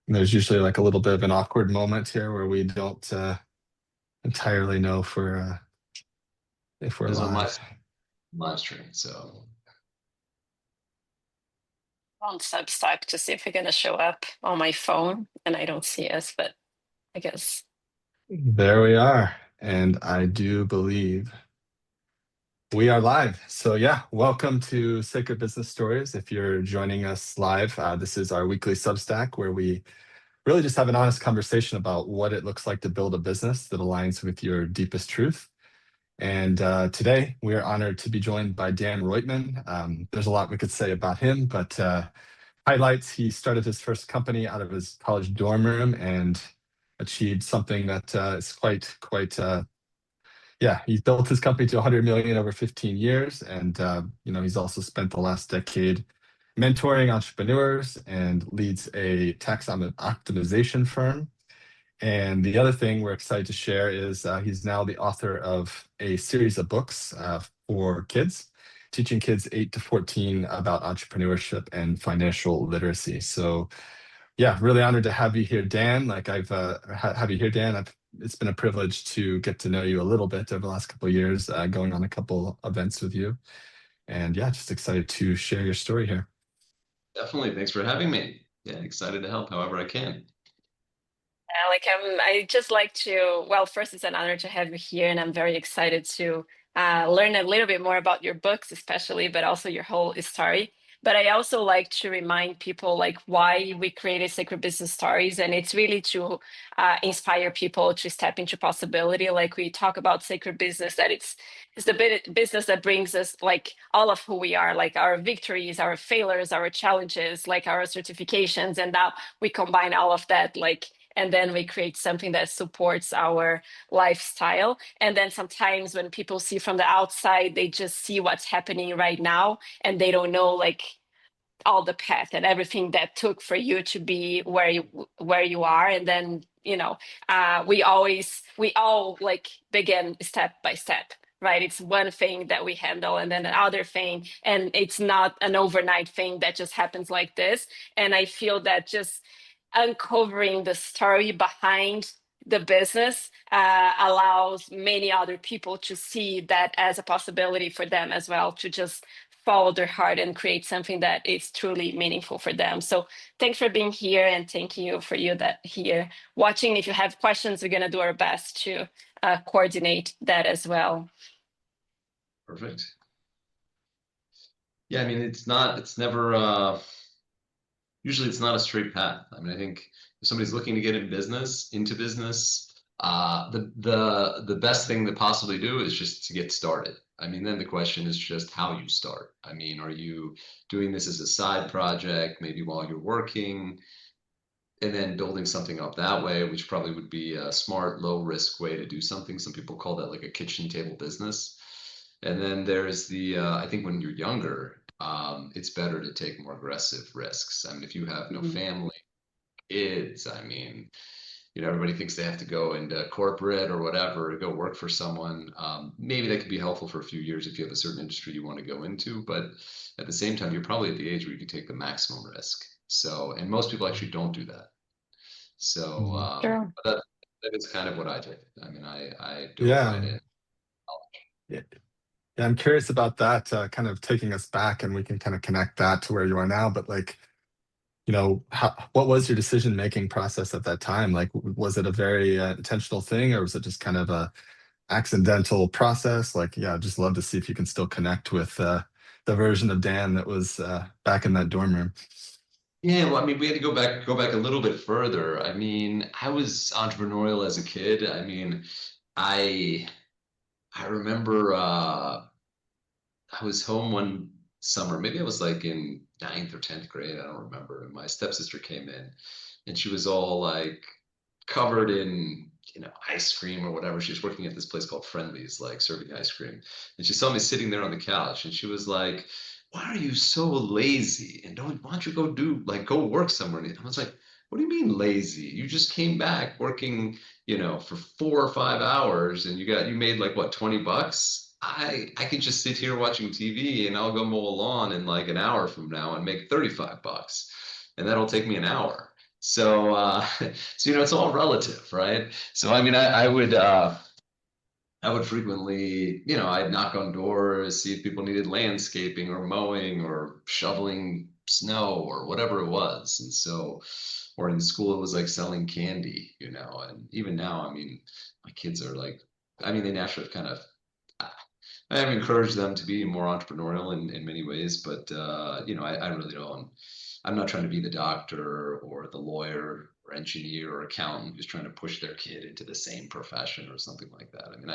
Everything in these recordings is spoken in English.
There's usually like a little bit of an awkward moment here where we don't entirely know if we're There's a live. live stream, so On Substack to see if we're gonna show up on my phone, and I don't see us, but I guess. There we are. And I do believe we are live. So, yeah, welcome to Sacred Business Stories. If you're joining us live, this is our weekly Substack where we really just have an honest conversation about what it looks like to build a business that aligns with your deepest truth. And today we are honored to be joined by Dan Roitman. There's a lot we could say about him, but highlights, he started his first company out of his college dorm room and achieved something that is quite yeah, he's built his company to 100 million over 15 years. And he's also spent the last decade mentoring entrepreneurs and leads a optimization firm. And the other thing we're excited to share is he's now the author of a series of books for kids, teaching kids 8 to 14 about entrepreneurship and financial literacy. So, yeah, really honored to have you here, Dan. Like have you here, Dan. It's been a privilege to get to know you a little bit over the last couple of years, going on a couple events with you. And yeah, just excited to share your story here. definitely thanks for having me. Yeah, excited to help however I can. I just like to, well, first, it's an honor to have you here, and I'm very excited to learn a little bit more about your books, especially, but also your whole story. But I also like to remind people like why we created Sacred Business Stories, and it's really to inspire people to step into possibility. Like we talk about sacred business, that it's the business that brings us like all of who we are, like our victories, our failures, our challenges, like our certifications, and now we combine all of that, like and then we create something that supports our lifestyle. And then sometimes when people see from the outside, they just see what's happening right now and they don't know like all the path and everything that took for you to be where you are. And then we all like begin step by step, right? It's one thing that we handle and then another thing, and it's not an overnight thing that just happens like this. And I feel that just uncovering the story behind the business allows many other people to see that as a possibility for them as well, to just follow their heart and create something that is truly meaningful for them. So thanks for being here, and thank you for you that here watching. If you have questions, we're going to do our best to coordinate that as well. Perfect. Yeah, I mean it's never usually it's not a straight path. I mean, I think if somebody's looking to get into business, the best thing to possibly do is just to get started. I mean, then the question is just how you start. I mean, are you doing this as a side project, maybe while you're working, and then building something up that way, which probably would be a smart, low risk way to do something. Some people call that like a kitchen table business. And then there's I think when you're younger, it's better to take more aggressive risks. I mean, if you have no Mhm. family, kids, I mean, everybody thinks they have to go into corporate or whatever to go work for someone. Maybe that could be helpful for a few years if you have a certain industry you want to go into, but at the same time, you're probably at the age where you can take the maximum risk. So, and most people actually don't do that. So, Mhm. Sure. but that is kind of what I did. I mean, I dove right Yeah. in. Yeah. Yeah, I'm curious about that, kind of taking us back, and we can kind of connect that to where you are now. But like, what was your decision-making process at that time? Like, was it a very intentional thing, or was it just kind of a accidental process? Like, yeah, I'd just love to see if you can still connect with the version of Dan that was back in that dorm room. Yeah, well, I mean, we had to go back a little bit further. I mean, I was entrepreneurial as a kid. I mean, I I remember I was home one summer. Maybe I was like in ninth or 10th grade. I don't remember. And my stepsister came in and she was all like covered in, ice cream or whatever. She was working at this place called Friendly's, like serving ice cream. And she saw me sitting there on the couch and she was like, why are you so lazy? And why don't you go work somewhere? And I was like, what do you mean lazy? You just came back working, for 4 or 5 hours and you made like what, $20? I can just sit here watching TV and I'll go mow a lawn in like an hour from now and make $35. And that'll take me an hour. so it's all relative, right? So I mean, I would frequently, I'd knock on doors, see if people needed landscaping or mowing or shoveling snow or whatever it was. And so, or in school, it was like selling candy, and even now, I mean, my kids are like, I mean, they naturally kind of, I've encouraged them to be more entrepreneurial in many ways, but, I really don't, I'm not trying to be the doctor or the lawyer or engineer or accountant who's trying to push their kid into the same profession or something like that. I mean,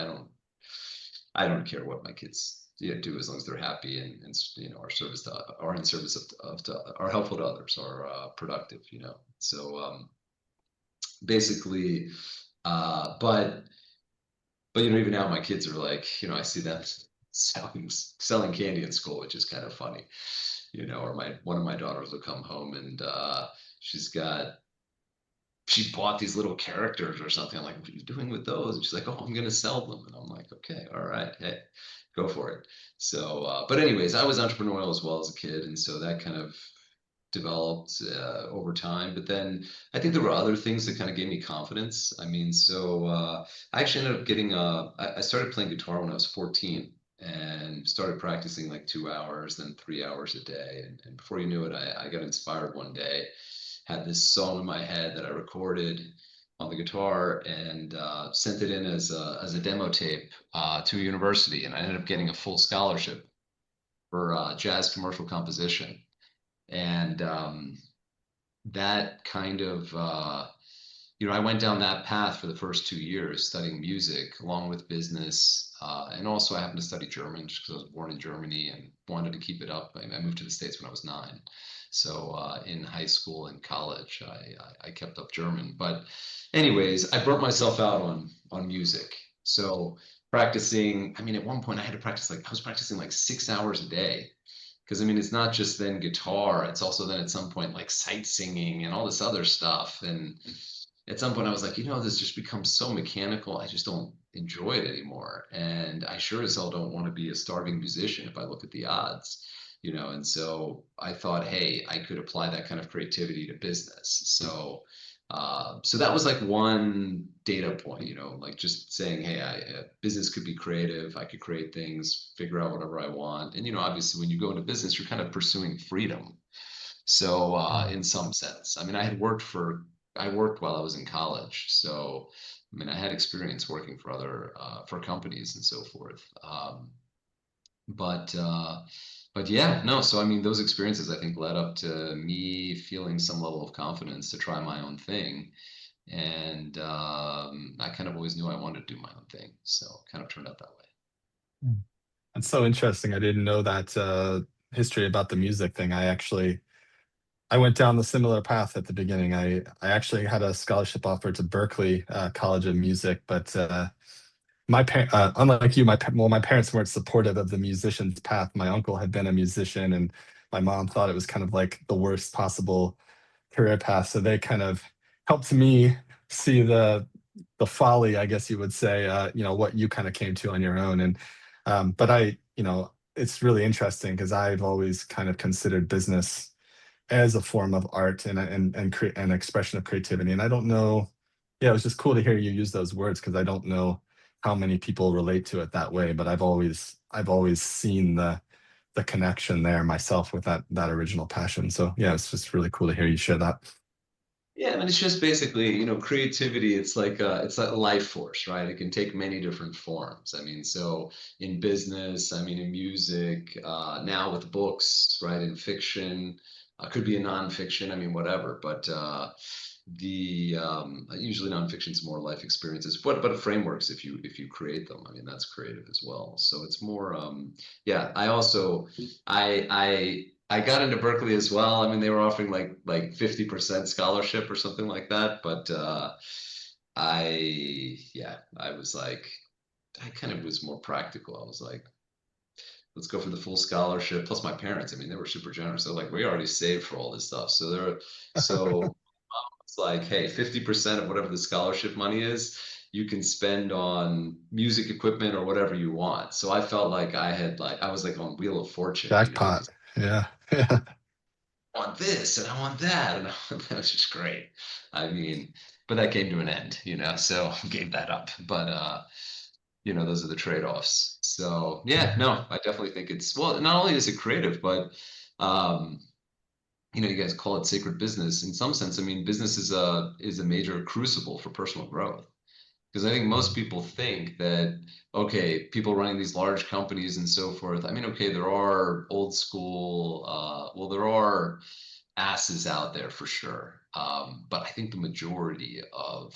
I don't care what my kids do as long as they're happy and are in service are helpful to others, are productive. So basically, but even now my kids are like, I see them selling candy in school, which is kind of funny. Or my one of my daughters will come home and she's got she bought these little characters or something. I'm like, what are you doing with those? And she's like, oh, I'm going to sell them. And I'm like, okay, all right, hey, go for it. So, but anyways, I was entrepreneurial as well as a kid. And so that kind of developed over time. But then I think there were other things that kind of gave me confidence. I mean, so I actually ended up I started playing guitar when I was 14 and started practicing like 2 hours, then 3 hours a day. And before you knew it, I got inspired one day, had this song in my head that I recorded on the guitar and sent it in as a demo tape to a university. And I ended up getting a full scholarship for jazz commercial composition. And that kind of I went down that path for the first 2 years studying music along with business, and also I happened to study German just because I was born in Germany and wanted to keep it up. I moved to the States when I was 9, so in high school and college I kept up German. But anyways, I burnt myself out on music. So practicing, I mean, at one point I had to practice, like I was practicing like 6 hours a day, because I mean it's not just then guitar, it's also then at some point like sight singing and all this other stuff. And at some point I was like, this just becomes so mechanical, I just don't enjoy it anymore, and I sure as hell don't want to be a starving musician if I look at the odds. And so I thought, hey, I could apply that kind of creativity to business. So that was like one data point, like just saying, hey, business could be creative. I could create things, figure out whatever I want. And, obviously, when you go into business, you're kind of pursuing freedom. So, Mm. in some sense, I mean, I worked while I was in college. So, I mean, I had experience working for for companies and so forth. But, uh, but yeah, no. So, I mean, those experiences I think led up to me feeling some level of confidence to try my own thing. And I kind of always knew I wanted to do my own thing, so it kind of turned out that way. Mm. That's so interesting. I didn't know that history about the music thing. I went down the similar path at the beginning. I actually had a scholarship offer to Berkeley College of Music, but unlike you, my parents weren't supportive of the musician's path. My uncle had been a musician, and my mom thought it was kind of like the worst possible career path. So they kind of helped me see the folly, I guess you would say, what you kind of came to on your own. And but it's really interesting because I've always kind of considered business as a form of art and an expression of creativity. And I don't know, yeah, it was just cool to hear you use those words because I don't know how many people relate to it that way, but I've always seen the connection there myself with that original passion. So yeah, it's just really cool to hear you share that. Yeah, I mean, it's just basically, creativity. It's like a life force, right? It can take many different forms. I mean, so in business, I mean, in music, now with books, right? In fiction, could be a nonfiction. I mean, whatever. But the usually nonfiction is more life experiences, but frameworks, if you create them, I mean, that's creative as well. So it's more, yeah. I got into Berkeley as well. I mean, they were offering like 50% scholarship or something like that. But I was like, I kind of was more practical. I was like, let's go for the full scholarship. Plus, my parents, I mean, they were super generous. They're like, we already saved for all this stuff. So it's like, hey, 50% of whatever the scholarship money is, you can spend on music equipment or whatever you want. So I felt like I was like on Wheel of Fortune, Jackpot. Yeah. Yeah. want this and I want that. And that was just great. I mean, but that came to an end, so gave that up. But those are the trade-offs. So yeah, no, I definitely think it's well, not only is it creative, but um, you guys call it sacred business. In some sense, I mean, business is a major crucible for personal growth. Because I think most people think that, okay, people running these large companies and so forth. I mean, okay, there are old school, well, there are asses out there for sure. But I think the majority of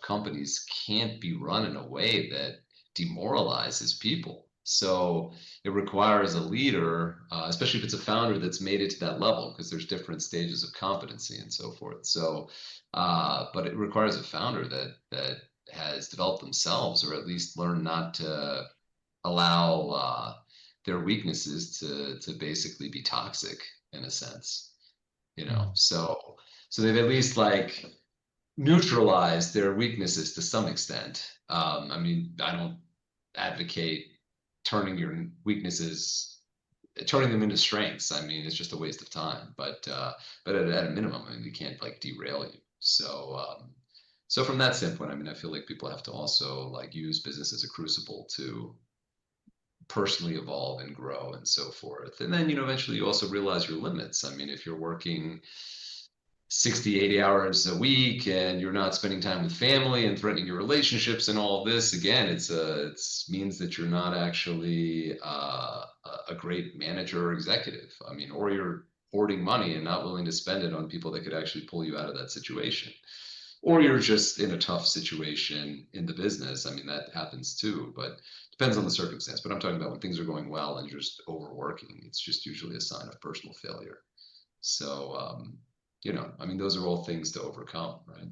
companies can't be run in a way that demoralizes people. So it requires a leader, especially if it's a founder that's made it to that level, because there's different stages of competency and so forth. So, but it requires a founder that has developed themselves, or at least learned not to allow their weaknesses to basically be toxic in a sense. Mm. So they've at least like neutralized their weaknesses to some extent. I mean, I don't advocate turning your weaknesses, turning them into strengths. I mean, it's just a waste of time. But at a minimum, I mean, you can't like derail you. So from that standpoint, I mean, I feel like people have to also like use business as a crucible to personally evolve and grow and so forth. And then, eventually you also realize your limits. I mean, if you're working 60, 80 hours a week and you're not spending time with family and threatening your relationships and all of this, again, it's means that you're not actually a great manager or executive. I mean, or you're hoarding money and not willing to spend it on people that could actually pull you out of that situation. Or you're just in a tough situation in the business. I mean, that happens too, but depends on the circumstance. But I'm talking about when things are going well and you're just overworking. It's just usually a sign of personal failure. So, I mean, those are all things to overcome, right?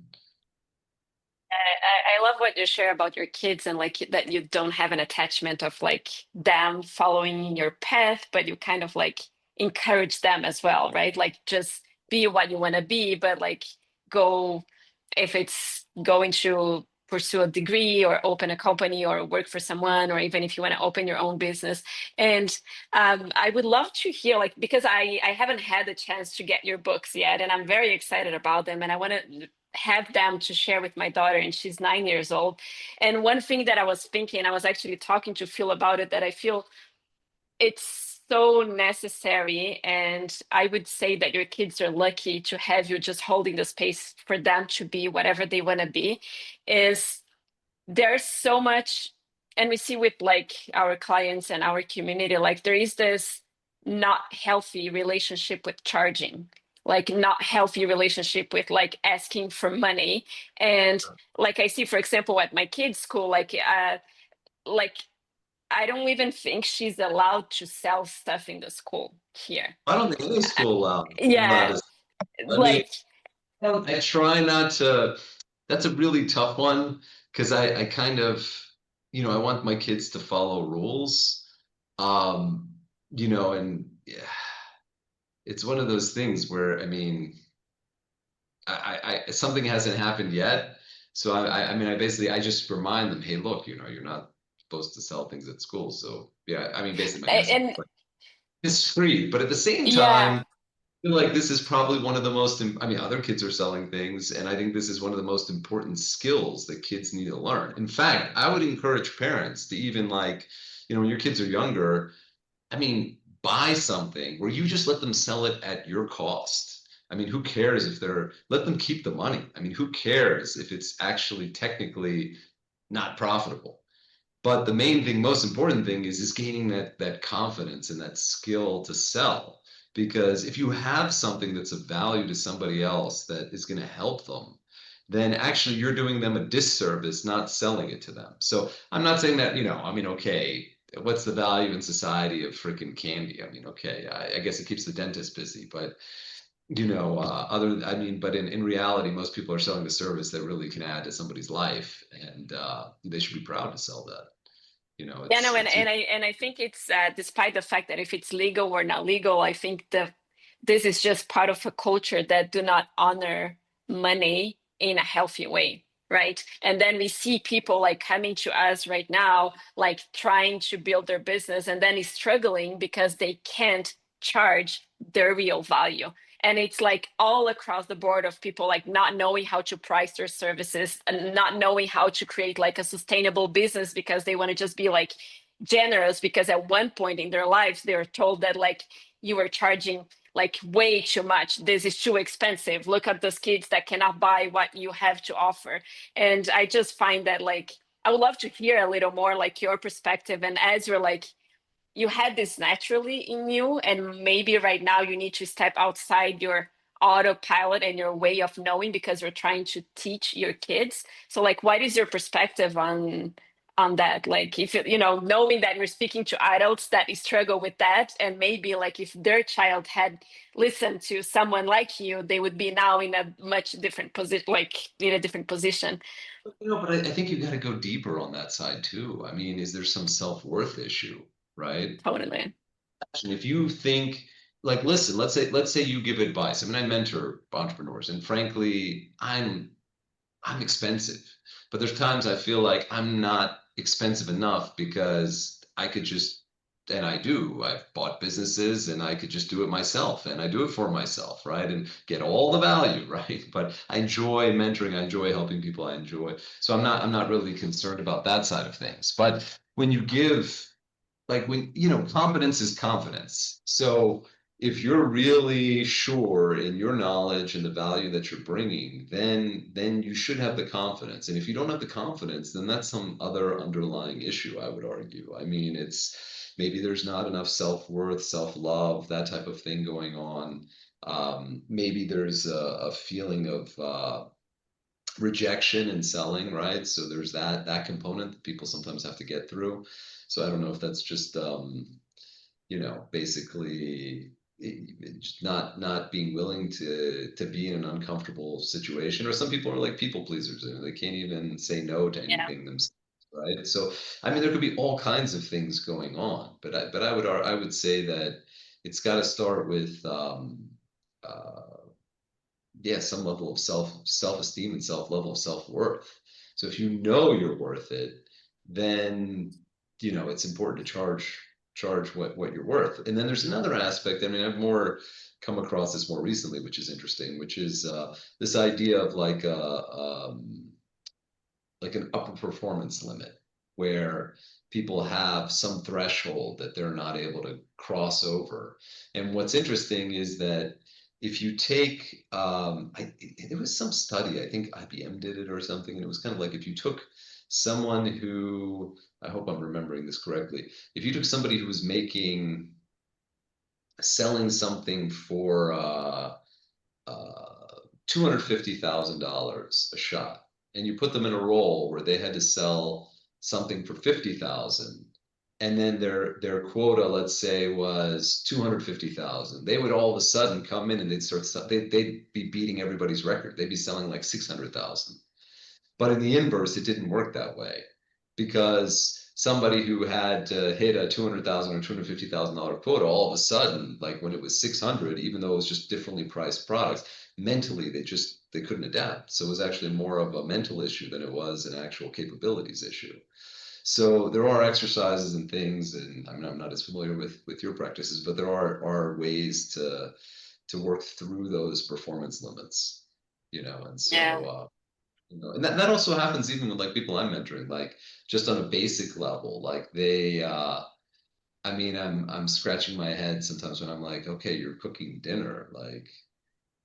I love what you share about your kids and like that you don't have an attachment of like them following your path, but you kind of like encourage them as well, right? Like just be what you want to be, but like go if it's going to pursue a degree or open a company or work for someone, or even if you want to open your own business. And I would love to hear like because I haven't had the chance to get your books yet, and I'm very excited about them, and I want to have them to share with my daughter, and she's 9 years old. And one thing that I was thinking, I was actually talking to Phil about it, that I feel it's so necessary. And I would say that your kids are lucky to have you just holding the space for them to be whatever they want to be. Is there's so much, and we see with like our clients and our community, like there is this not healthy relationship with charging, like not healthy relationship with like asking for money. And like I see, for example, at my kids' school, like I don't even think she's allowed to sell stuff in the school here. I don't think any school allowed Yeah, us. I mean, like I try not to. That's a really tough one because I kind of, I want my kids to follow rules. Um, and yeah, it's one of those things where, I mean, something hasn't happened yet. So I mean, I just remind them, hey, look, you're not supposed to sell things at school. So yeah, I mean, basically my message and is like, it's free, but at the same yeah. time, I feel like this is probably one of the most, I mean, other kids are selling things, and I think this is one of the most important skills that kids need to learn. In fact, I would encourage parents to even like, when your kids are younger, I mean, buy something where you just let them sell it at your cost. I mean, who cares if let them keep the money. I mean, who cares if it's actually technically not profitable? But the main thing, most important thing is gaining that confidence and that skill to sell. Because if you have something that's of value to somebody else that is going to help them, then actually you're doing them a disservice not selling it to them. So I'm not saying that, I mean, okay, what's the value in society of freaking candy? I mean, okay, I guess it keeps the dentist busy, but I mean, but in reality, most people are selling a service that really can add to somebody's life, and they should be proud to sell that. Yeah, no, and, It's and I think it's despite the fact that if it's legal or not legal, I think this is just part of a culture that do not honor money in a healthy way, right? And then we see people like coming to us right now, like trying to build their business and then is struggling because they can't charge their real value. And it's like all across the board of people like not knowing how to price their services and not knowing how to create like a sustainable business because they want to just be like generous because at one point in their lives they were told that like you were charging like way too much. This is too expensive. Look at those kids that cannot buy what you have to offer. And I just find that like I would love to hear a little more like your perspective. And as you're like you had this naturally in you, and maybe right now you need to step outside your autopilot and your way of knowing because you're trying to teach your kids. So like what is your perspective on that? Like if you know, knowing that you're speaking to adults that struggle with that, and maybe like if their child had listened to someone like you, they would be now in a much different position, like in a different position. But I think you got to go deeper on that side too. I mean, is there some self-worth issue, right? Totally. And if you think like, listen, let's say you give advice. I mean, I mentor entrepreneurs, and frankly, I'm expensive, but there's times I feel like I'm not expensive enough because I could just, and I do, I've bought businesses and I could just do it myself and I do it for myself, right? And get all the value, right? But I enjoy mentoring, I enjoy helping people, I enjoy. So I'm not really concerned about that side of things. But when you give like when competence is confidence, so if you're really sure in your knowledge and the value that you're bringing, then you should have the confidence. And if you don't have the confidence, then that's some other underlying issue, I would argue. I mean, it's maybe there's not enough self-worth, self-love, that type of thing going on. Maybe there's a feeling of rejection in selling, right? So there's that component that people sometimes have to get through. So I don't know if that's just basically just not being willing to be in an uncomfortable situation. Or some people are like people pleasers, and they can't even say no to Yeah. anything themselves, right? So I mean, there could be all kinds of things going on, but I would say that it's got to start with uh, yeah, some level of self-esteem and level of self-worth. So if you know you're worth it, then it's important to charge what you're worth. And then there's another aspect. I mean, I've more come across this more recently, which is interesting, which is this idea of like an upper performance limit where people have some threshold that they're not able to cross over. And what's interesting is that if you take, it was some study, I think IBM did it or something, and it was kind of like if you took someone who, I hope I'm remembering this correctly, if you took somebody who was selling something for $250,000 a shot, and you put them in a role where they had to sell something for 50,000, and then their quota, let's say, was 250,000, they would all of a sudden come in and they'd be beating everybody's record. They'd be selling like 600,000. But in the inverse, it didn't work that way because somebody who had to hit a 200,000 or $250,000 quota, all of a sudden, like when it was 600, even though it was just differently priced products, mentally they couldn't adapt. So it was actually more of a mental issue than it was an actual capabilities issue. So there are exercises and things, and I mean, I'm not as familiar with your practices, but there are ways to work through those performance limits, and Yeah. so and that also happens even with like people I'm mentoring, like just on a basic level, like they I mean, I'm scratching my head sometimes when I'm like, okay, you're cooking dinner, like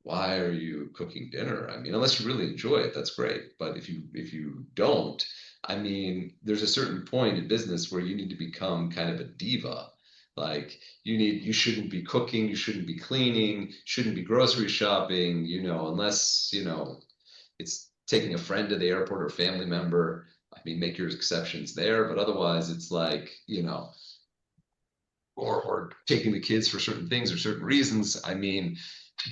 why are you cooking dinner? I mean, unless you really enjoy it, that's great. But if you don't, I mean, there's a certain point in business where you need to become kind of a diva. Like you shouldn't be cooking, you shouldn't be cleaning, shouldn't be grocery shopping, unless, it's taking a friend to the airport or family member. I mean, make your exceptions there, but otherwise it's like, or taking the kids for certain things or certain reasons. I mean,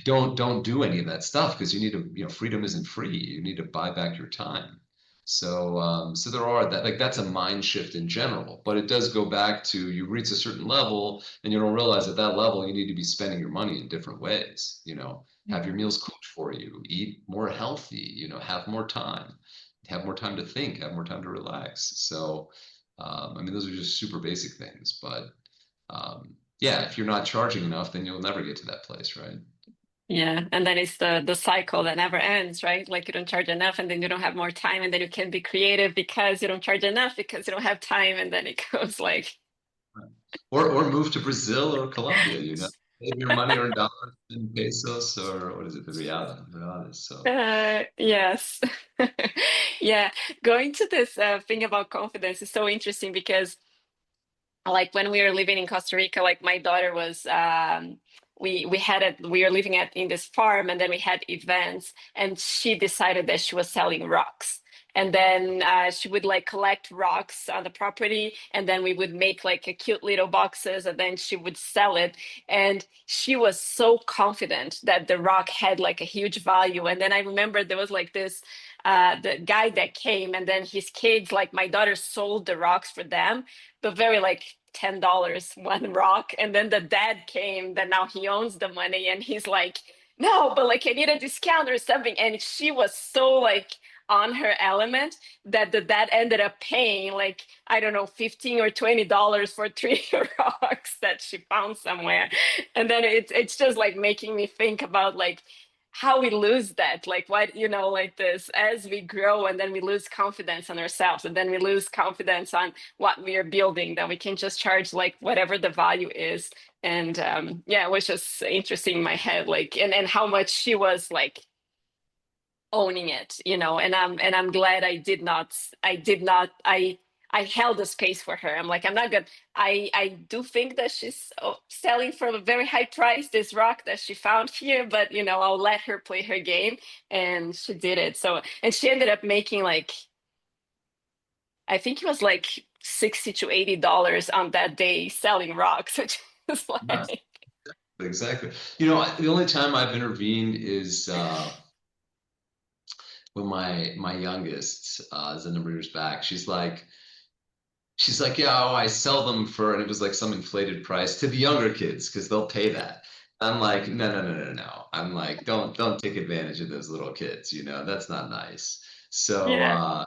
don't do any of that stuff because you need to, freedom isn't free. You need to buy back your time. So there are that, like, that's a mind shift in general, but it does go back to you reach a certain level and you don't realize at that level you need to be spending your money in different ways. Have your meals cooked for you, eat more healthy, have more time to think, have more time to relax. So I mean, those are just super basic things, but yeah, if you're not charging enough, then you'll never get to that place, right? Yeah, and then it's the cycle that never ends, right? Like you don't charge enough, and then you don't have more time, and then you can be creative because you don't charge enough because you don't have time, and then it goes like, Right. Or move to Brazil or Colombia, save your money or in dollars in pesos or what is it, the reales. So yes, yeah. Going to this thing about confidence is so interesting because like when we were living in Costa Rica, like my daughter was we had it we were living at in this farm and then we had events and she decided that she was selling rocks. And then she would like collect rocks on the property, and then we would make like a cute little boxes, and then she would sell it. And she was so confident that the rock had like a huge value. And then I remember there was like this the guy that came, and then his kids, like my daughter, sold the rocks for them, but very like $10 one rock. And then the dad came, that now he owns the money, and he's like, no, but like I need a discount or something. And she was so like on her element that the dad ended up paying like, I don't know, 15 or $20 for three rocks that she found somewhere. And then it's just like making me think about like how we lose that, like what, like this as we grow, and then we lose confidence on ourselves, and then we lose confidence on what we are building, then we can just charge like whatever the value is. And yeah, it was just interesting in my head, like, and how much she was like owning it, and I'm glad I held the space for her. I'm like, I'm not gonna. I do think that she's selling for a very high price this rock that she found here, but I'll let her play her game, and she did it. So, and she ended up making like, I think it was like $60 to $80 on that day selling rocks, which is yes, like, exactly. The only time I've intervened is when my youngest is a number of years back. She's like, yeah, oh, I sell them for, and it was like some inflated price to the younger kids because they'll pay that. I'm like, no, no, no, no, no. I'm like, don't take advantage of those little kids. That's not nice. So yeah,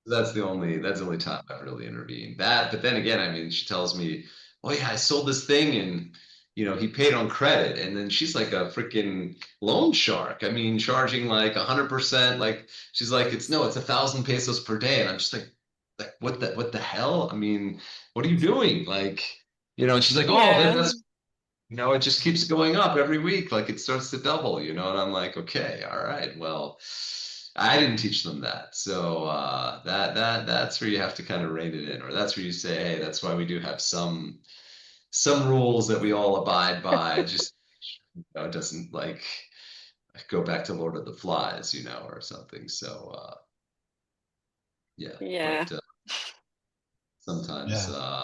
that's the only time I've really intervened. But then again, I mean, she tells me, oh yeah, I sold this thing and he paid on credit, and then she's like a freaking loan shark. I mean, charging like 100%. Like she's like, it's 1,000 pesos per day, and I'm just like what the hell? I mean, what are you doing? Like, and she's like, oh, then yeah, it just keeps going up every week. Like it starts to double. And I'm like, okay, all right, well, I didn't teach them that. So that's where you have to kind of rein it in, or that's where you say, hey, that's why we do have some rules that we all abide by. Just it doesn't like go back to Lord of the Flies, or something. So yeah, yeah, but sometimes Yeah.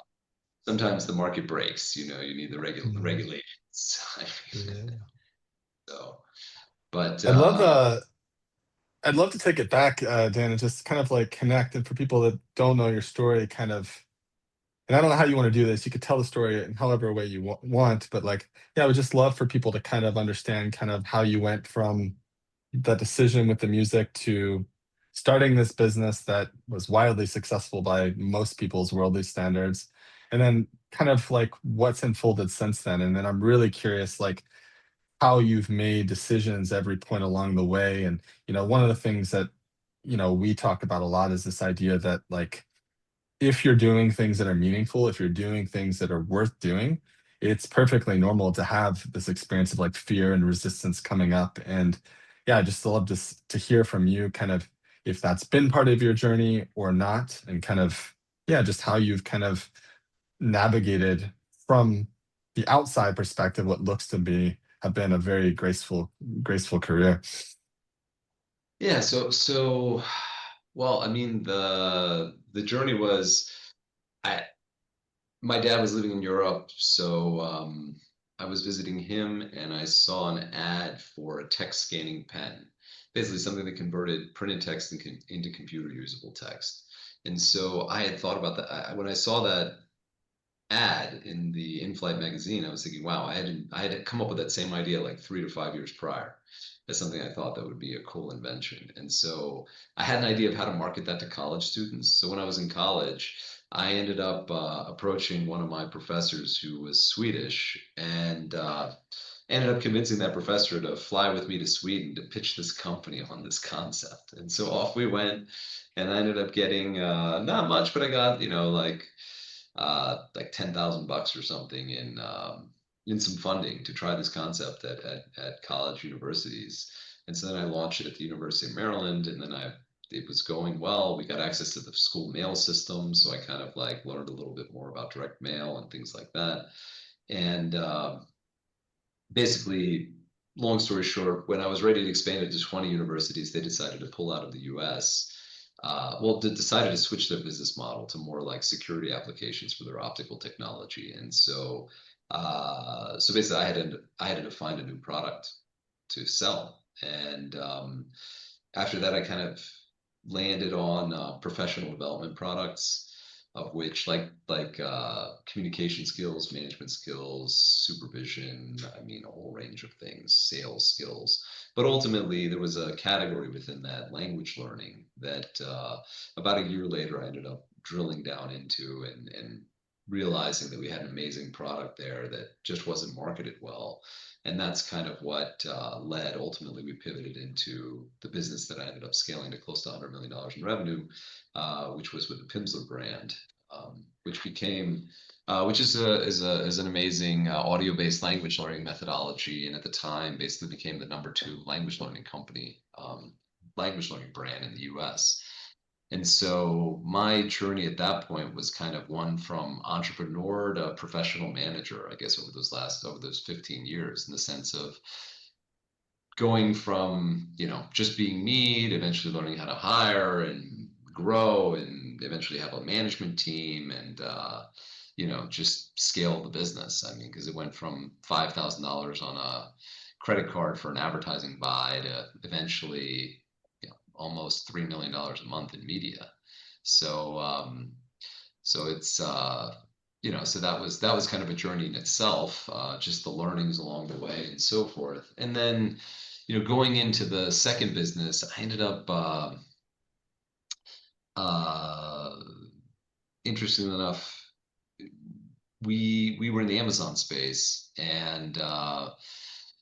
sometimes the market breaks. You need the Mhm. regulations. I mean, Yeah. so, but I'd love I'd love to take it back, Dan, and just kind of like connect. And for people that don't know your story, kind of, and I don't know how you want to do this. You could tell the story in however way you want, but like, yeah, I would just love for people to kind of understand kind of how you went from that decision with the music to starting this business that was wildly successful by most people's worldly standards, and then kind of like what's unfolded since then. And then I'm really curious, like how you've made decisions every point along the way. And one of the things that we talk about a lot is this idea that like if you're doing things that are meaningful, if you're doing things that are worth doing, it's perfectly normal to have this experience of like fear and resistance coming up. And yeah, I just love to hear from you kind of if that's been part of your journey or not, and kind of, yeah, just how you've kind of navigated from the outside perspective what looks to be have been a very graceful career. yeah. So, well, I mean, the journey was, I my dad was living in Europe, so I was visiting him, and I saw an ad for a text scanning pen, basically something that converted printed text into computer usable text. And so I had thought about that when I saw that ad in the in-flight magazine, I was thinking, wow, I had come up with that same idea like 3 to 5 years prior. As something I thought that would be a cool invention. And so I had an idea of how to market that to college students. So when I was in college, I ended up approaching one of my professors who was Swedish and ended up convincing that professor to fly with me to Sweden to pitch this company on this concept. And so off we went, and I ended up getting not much, but I got, like $10,000 or something in some funding to try this concept at college universities. And so then I launched it at the University of Maryland, and then it was going well. We got access to the school mail system, so I kind of like learned a little bit more about direct mail and things like that. And basically, long story short, when I was ready to expand it to 20 universities, they decided to pull out of the US. Well, they decided to switch their business model to more like security applications for their optical technology. And so basically, I had to find a new product to sell. And after that, I kind of landed on professional development products, of which communication skills, management skills, supervision, I mean, a whole range of things, sales skills. But ultimately, there was a category within that, language learning, that about a year later I ended up drilling down into and realizing that we had an amazing product there that just wasn't marketed well. And that's kind of what led, ultimately, we pivoted into the business that I ended up scaling to close to $100 million in revenue, which was with the Pimsleur brand, which became, which is an amazing audio-based language learning methodology, and at the time basically became the #2 language learning company, language learning brand in the U.S. And so my journey at that point was kind of one from entrepreneur to professional manager, I guess, over those 15 years, in the sense of going from, just being me to eventually learning how to hire and grow and eventually have a management team and, just scale the business. I mean, because it went from $5,000 on a credit card for an advertising buy to eventually, almost $3 million a month in media. So, so it's, so that was kind of a journey in itself, just the learnings along the way and so forth. And then, going into the second business, I ended up, uh, interestingly enough, we were in the Amazon space and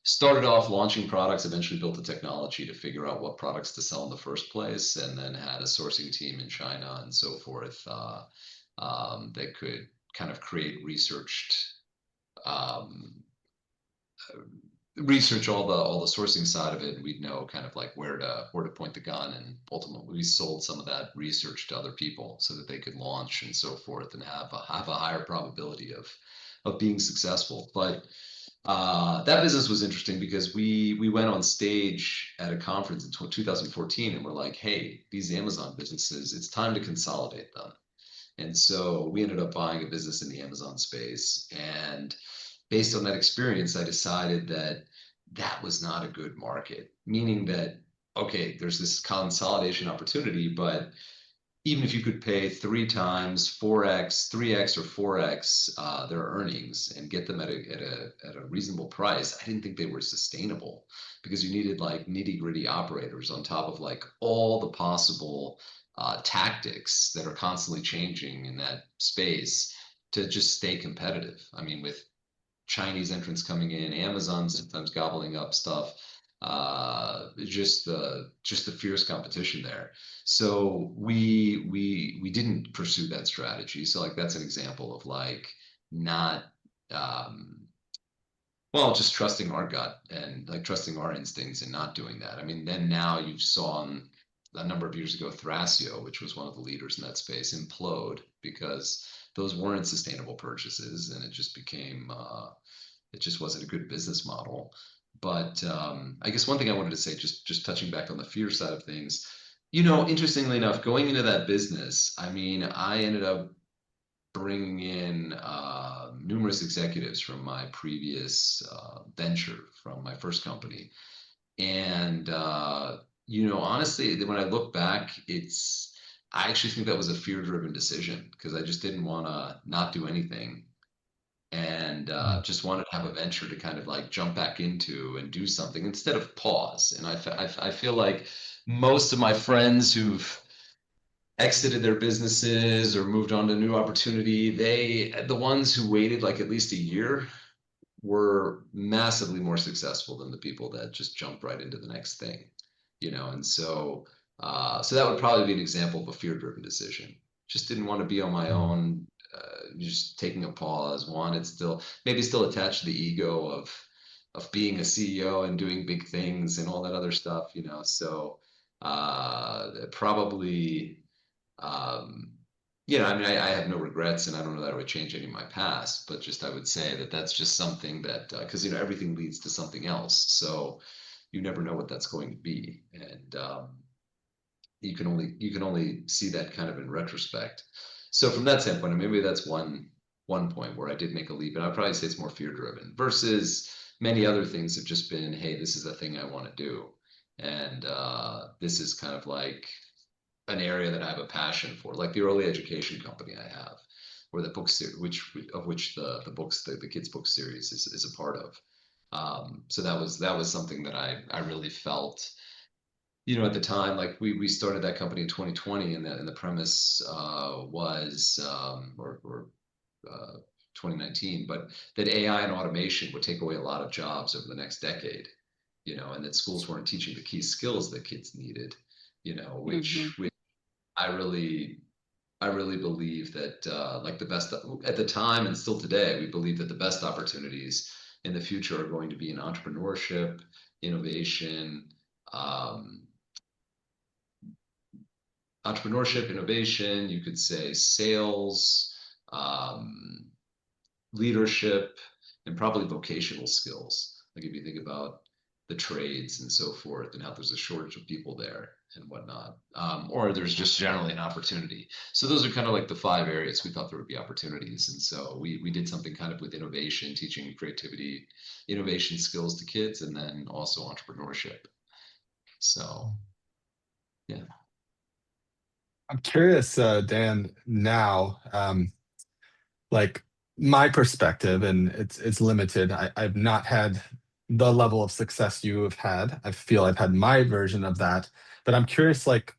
started off launching products, eventually built the technology to figure out what products to sell in the first place, and then had a sourcing team in China and so forth that could kind of create um, research all the sourcing side of it, and we'd know kind of like where to point the gun, and ultimately we sold some of that research to other people so that they could launch and so forth and have a higher probability of being successful. But that business was interesting because we went on stage at a conference in 2014 and we're like, hey, these Amazon businesses, it's time to consolidate them. And so we ended up buying a business in the Amazon space. And based on that experience, I decided that that was not a good market, meaning that, okay, there's this consolidation opportunity, but even if you could pay 3 times, 4x, 3x, or 4x their earnings and get them at a reasonable price, I didn't think they were sustainable, because you needed like nitty gritty operators on top of like all the possible tactics that are constantly changing in that space to just stay competitive. I mean, with Chinese entrants coming in, Amazon sometimes gobbling up stuff, just the fierce competition there. So we didn't pursue that strategy. So like that's an example of like not well, just trusting our gut and like trusting our instincts and not doing that. I mean, then now you saw a number of years ago Thrasio, which was one of the leaders in that space, implode because those weren't sustainable purchases, and it just became it just wasn't a good business model. But I guess one thing I wanted to say, just touching back on the fear side of things, interestingly enough, going into that business, I mean, I ended up bringing in numerous executives from my previous venture, from my first company. And, honestly, when I look back, I actually think that was a fear driven decision, because I just didn't want to not do anything and Mm. just wanted to have a venture to kind of like jump back into and do something instead of pause. And I feel like most of my friends who've exited their businesses or moved on to new opportunity, the ones who waited like at least a year were massively more successful than the people that just jumped right into the next thing, And so that would probably be an example of a fear-driven decision. Just didn't want to be on my Mm. own. Just taking a pause. Wanted still maybe still attached to the ego of being a CEO and doing big things and all that other stuff, So probably um, I mean, I have no regrets, and I don't know that I would change any of my past, but just I would say that that's just something that because everything leads to something else, so you never know what that's going to be, and you can only see that kind of in retrospect. So from that standpoint, maybe that's one point where I did make a leap, and I'd probably say it's more fear driven versus many other things have just been, hey, this is the thing I want to do, and this is kind of like an area that I have a passion for, like the early education company I have, or the book series, which the books the kids book series is a part of. So that was something that I really felt, at the time, like we started that company in 2020, and the premise was or 2019, but that AI and automation would take away a lot of jobs over the next decade, and that schools weren't teaching the key skills that kids needed, Hmm. which I really I really believe that like the best at the time and still today, we believe that the best opportunities in the future are going to be in entrepreneurship, innovation, um, innovation. You could say sales, um, leadership, and probably vocational skills. Like if you think about the trades and so forth, and how there's a shortage of people there and whatnot, or there's just generally an opportunity. So those are kind of like the five areas we thought there would be opportunities, and so we did something kind of with innovation, teaching creativity, innovation skills to kids, and then also entrepreneurship. So yeah. I'm curious, Dan, now, like my perspective, and it's limited. I've not had the level of success you have had. I feel I've had my version of that, but I'm curious, like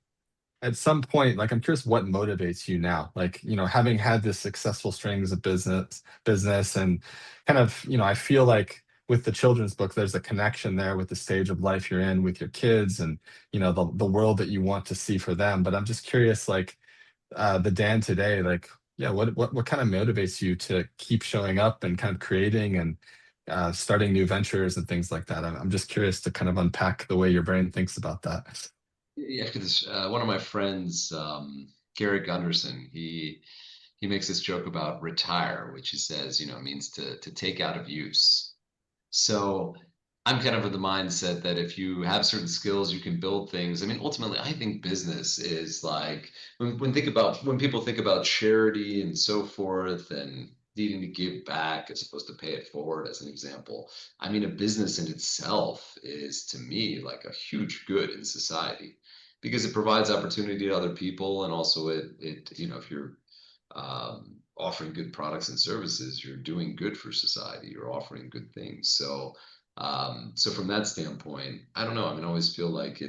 at some point, like I'm curious what motivates you now. Like, having had this successful strings of business and kind of, I feel like with the children's book, there's a connection there with the stage of life you're in with your kids and, the world that you want to see for them. But I'm just curious, like the Dan today, like, yeah, what kind of motivates you to keep showing up and kind of creating and starting new ventures and things like that? I'm just curious to kind of unpack the way your brain thinks about that. Yeah, because one of my friends, Gary Gunderson, he makes this joke about retire, which he says, means to take out of use. So I'm kind of of the mindset that if you have certain skills, you can build things. I mean, ultimately, I think business is like when people think about charity and so forth and needing to give back as opposed to pay it forward, as an example. I mean, a business in itself is to me like a huge good in society because it provides opportunity to other people, and also it if you're offering good products and services, you're doing good for society. You're offering good things. So from that standpoint, I don't know. I mean, I always feel like I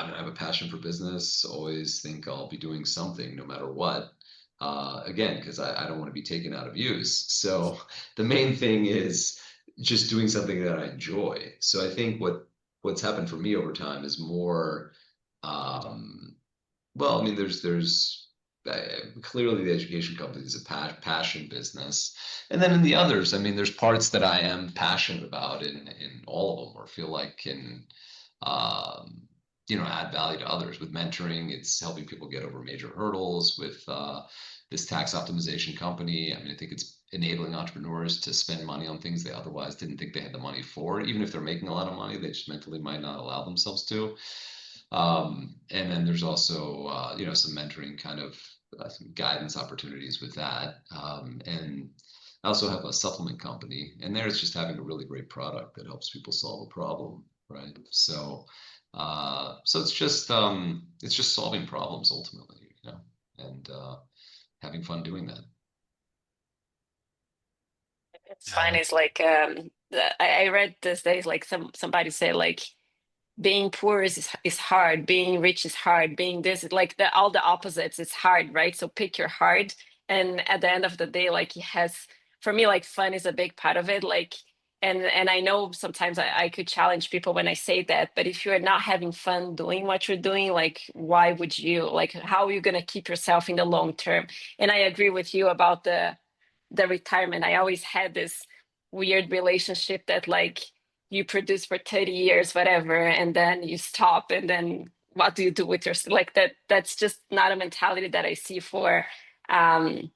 mean, I have a passion for business. Always think I'll be doing something no matter what. Again, because I don't want to be taken out of use. So the main thing is just doing something that I enjoy. So I think what's happened for me over time is more um, well, I mean, there's clearly the education company is a passion business, and then in the others, I mean, there's parts that I am passionate about in all of them, or feel like can um, add value to others. With mentoring, it's helping people get over major hurdles. With this tax optimization company, I mean, I think it's enabling entrepreneurs to spend money on things they otherwise didn't think they had the money for. Even if they're making a lot of money, they just mentally might not allow themselves to. And then there's also, some mentoring kind of some guidance opportunities with that. And I also have a supplement company, and there it's just having a really great product that helps people solve a problem, right? So it's just solving problems ultimately, and having fun doing that. It's fine. Yeah. It's like I read these days like somebody say like being poor is hard, being rich is hard, being this like the all the opposites it's hard, right? So pick your hard, and at the end of the day like it has, for me, like fun is a big part of it, like, and I know sometimes I could challenge people when I say that, but if you're not having fun doing what you're doing, like why would you, like how are you going to keep yourself in the long term? And I agree with you about the retirement. I always had this weird relationship that like you produce for 30 years, whatever, and then you stop, and then what do you do with your, like that's just not a mentality that I see for um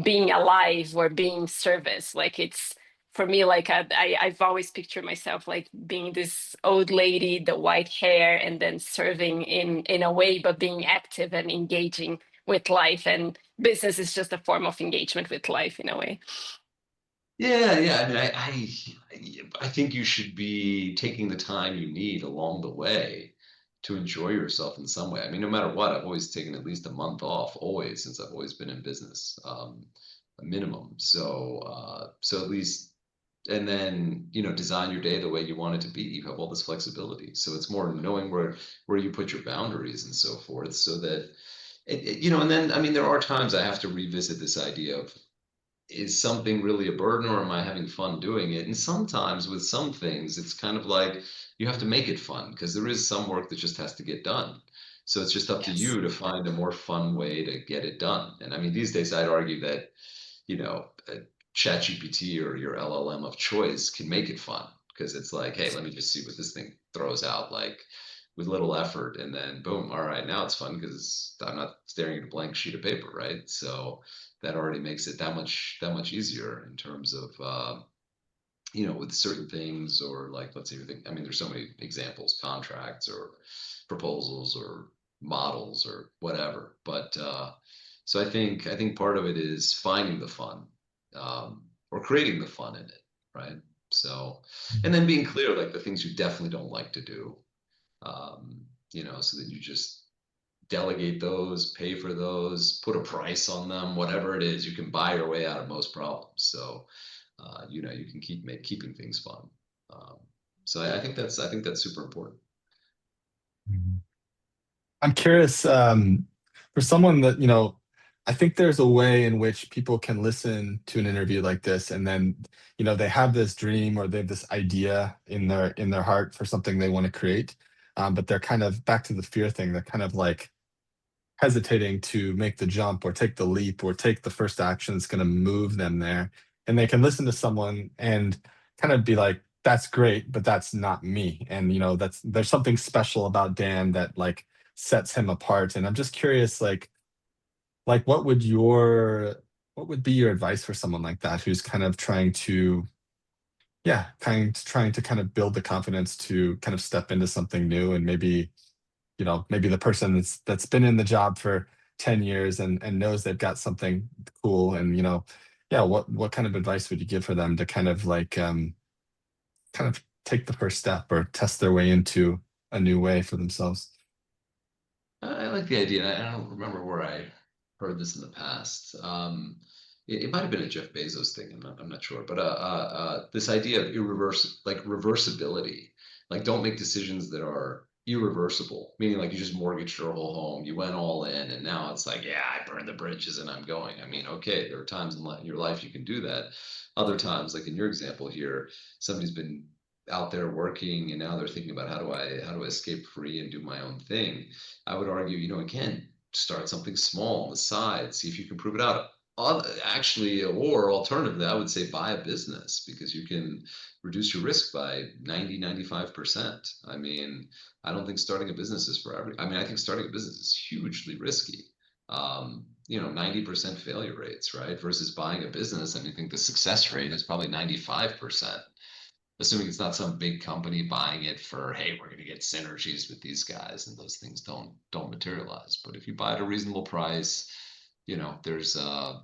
being alive or being service. Like it's, for me, like I've always pictured myself like being this old lady, the white hair, and then serving in a way, but being active and engaging with life. And business is just a form of engagement with life in a way. Yeah, yeah. I mean, I think you should be taking the time you need along the way to enjoy yourself in some way. I mean, no matter what, I've always taken at least a month off, always, since I've always been in business, a minimum. So at least, and then, design your day the way you want it to be. You have all this flexibility. So it's more knowing where you put your boundaries and so forth, so that and then, I mean, there are times I have to revisit this idea of, is something really a burden, or am I having fun doing it? And sometimes with some things, it's kind of like you have to make it fun because there is some work that just has to get done. So it's just up to Yes. you to find a more fun way to get it done. And I mean, these days, I'd argue that, ChatGPT or your LLM of choice can make it fun because it's like, hey, let me just see what this thing throws out, like with little effort, and then boom, all right, now it's fun because I'm not staring at a blank sheet of paper, right? So that already makes it that much easier in terms of with certain things, or like, let's say you think, I mean, there's so many examples, contracts or proposals or models or whatever. But so I think part of it is finding the fun, or creating the fun in it, right? So, and then being clear, like the things you definitely don't like to do, so that you just delegate those, pay for those, put a price on them, whatever it is, you can buy your way out of most problems. So, you can keeping things fun. Um, so I think that's super important. Mhm. I'm curious, for someone that, I think there's a way in which people can listen to an interview like this, and then, they have this dream or they have this idea in their heart for something they want to create. But they're kind of back to the fear thing. They're kind of like hesitating to make the jump or take the leap or take the first action that's going to move them there. And they can listen to someone and kind of be like, that's great, but that's not me. And that's there's something special about Dan that like sets him apart. And I'm just curious, like what would be your advice for someone like that who's kind of trying to, yeah, trying to kind of build the confidence to kind of step into something new, and maybe the person that's been in the job for 10 years and knows they've got something cool, and yeah, what kind of advice would you give for them to kind of like kind of take the first step or test their way into a new way for themselves? I like the idea. And I don't remember where I heard this in the past. It might have been a Jeff Bezos thing. I'm not sure. But this idea of reversibility, like don't make decisions that are irreversible, meaning like you just mortgaged your whole home, you went all in, and now it's like, yeah, I burned the bridges and I'm going. I mean, okay, there are times in your life you can do that. Other times, like in your example here, somebody's been out there working and now they're thinking about how do I escape free and do my own thing. I would argue, again, start something small on the side, see if you can prove it out. Actually, or alternatively, I would say buy a business because you can reduce your risk by 90, 95%. I mean, I don't think starting a business is for every. I mean, I think starting a business is hugely risky. 90% failure rates, right? Versus buying a business, and I think the success rate is probably 95%, assuming it's not some big company buying it for, hey, we're going to get synergies with these guys, and those things don't materialize. But if you buy at a reasonable price, there's a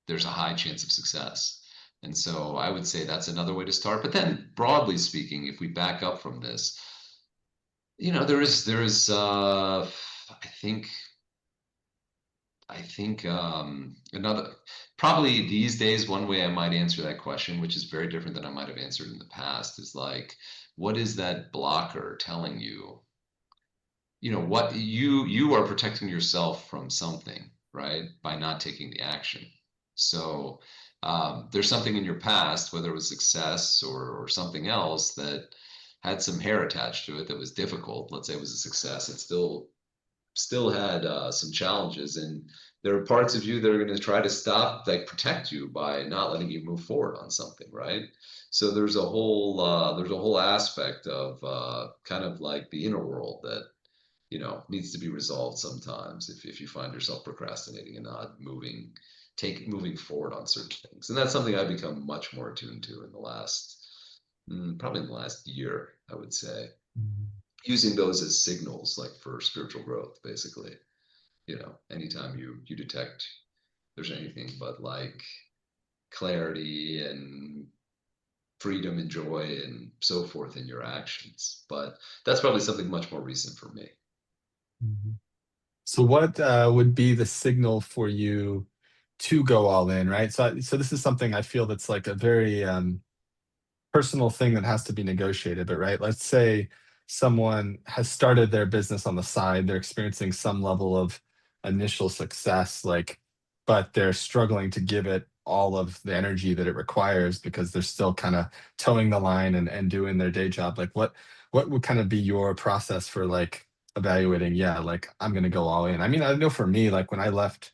high chance of success. And so I would say that's another way to start. But then broadly speaking, if we back up from this, there is I think I think another, probably these days, one way I might answer that question, which is very different than I might have answered in the past, is like, what is that blocker telling you? You know, what you are protecting yourself from something, right? By not taking the action. So there's something in your past, whether it was success or something else that had some hair attached to it that was difficult. Let's say it was a success. It still had some challenges, and there are parts of you that are going to try to stop, like protect you by not letting you move forward on something, right? So there's a whole aspect of kind of like the inner world that needs to be resolved sometimes if you find yourself procrastinating and not moving forward on certain things. And that's something I've become much more attuned to in the last probably in the last year, I would say, using those as signals like for spiritual growth, basically. Anytime you detect there's anything but like clarity and freedom and joy and so forth in your actions. But that's probably something much more recent for me. Mhm. So what would be the signal for you to go all in, right? So this is something I feel that's like a very personal thing that has to be negotiated. But right, let's say someone has started their business on the side, they're experiencing some level of initial success, like, but they're struggling to give it all of the energy that it requires because they're still kind of towing the line and doing their day job. Like what would kind of be your process for like evaluating, yeah, like I'm gonna go all in? I mean, I know for me, like when I left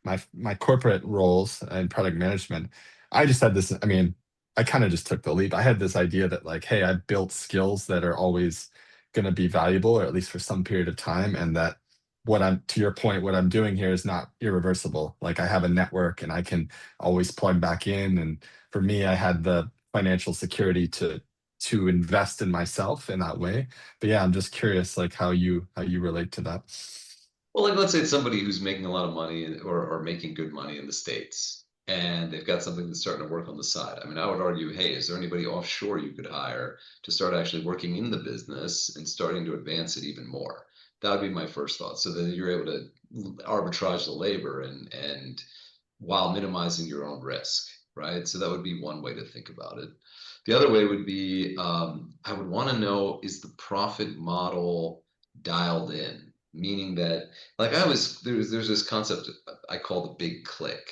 my corporate roles in product management, I just had this, I mean, I kind of just took the leap. I had this idea that like, hey, I've built skills that are always going to be valuable, or at least for some period of time, and that what I'm to your point, what I'm doing here is not irreversible. Like I have a network and I can always plug back in. And for me, I had the financial security to invest in myself in that way. But yeah, I'm just curious like how you relate to that. Well, like let's say it's somebody who's making a lot of money or making good money in the States, and they've got something that's starting to work on the side. I mean, I would argue, hey, is there anybody offshore you could hire to start actually working in the business and starting to advance it even more? That would be my first thought. So that you're able to arbitrage the labor and while minimizing your own risk, right? So that would be one way to think about it. The other way would be I would want to know, is the profit model dialed in? Meaning that, like there's this concept I call the big click,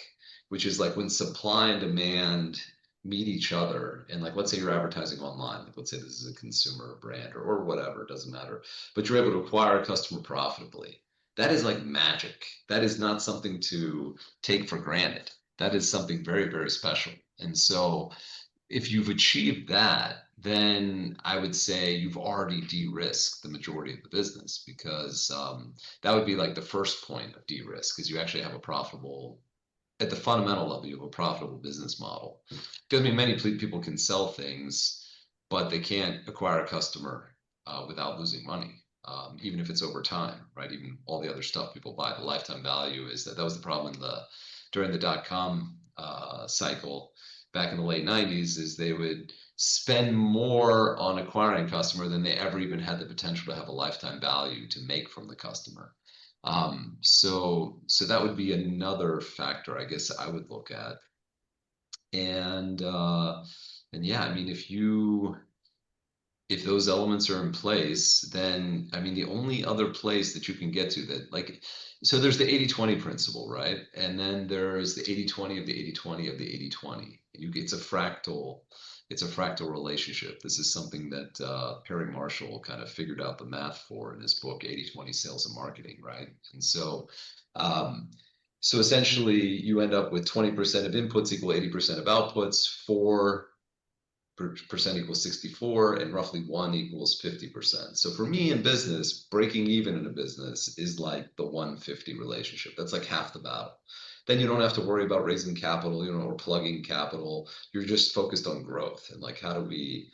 which is like when supply and demand meet each other. And like, let's say you're advertising online, like let's say this is a consumer brand or whatever, it doesn't matter, but you're able to acquire a customer profitably. That is like magic. That is not something to take for granted. That is something very, very special. And so if you've achieved that, then I would say you've already de-risked the majority of the business because that would be like the first point of de-risk is you actually have a profitable, at the fundamental level, you have a profitable business model. Because I mean, many people can sell things, but they can't acquire a customer without losing money, even if it's over time, right? Even all the other stuff people buy, the lifetime value is that was the problem in during the dot-com cycle back in the late 90s is they would spend more on acquiring a customer than they ever even had the potential to have a lifetime value to make from the customer. So that would be another factor I guess I would look at. And yeah, I mean, if those elements are in place, then I mean, the only other place that you can get to that, like, so there's the 80-20 principle, right? And then there's the 80-20 of the 80-20 of the 80-20. It's a fractal relationship. This is something that Perry Marshall kind of figured out the math for in his book, 80-20 Sales and Marketing, right? And um, so essentially you end up with 20% of inputs equal 80% of outputs, for percent equals 64 and roughly 1 equals 50%. So for me in business, breaking even in a business is like the 150 relationship. That's like half the battle. Then you don't have to worry about raising capital, or plugging capital. You're just focused on growth and like how do we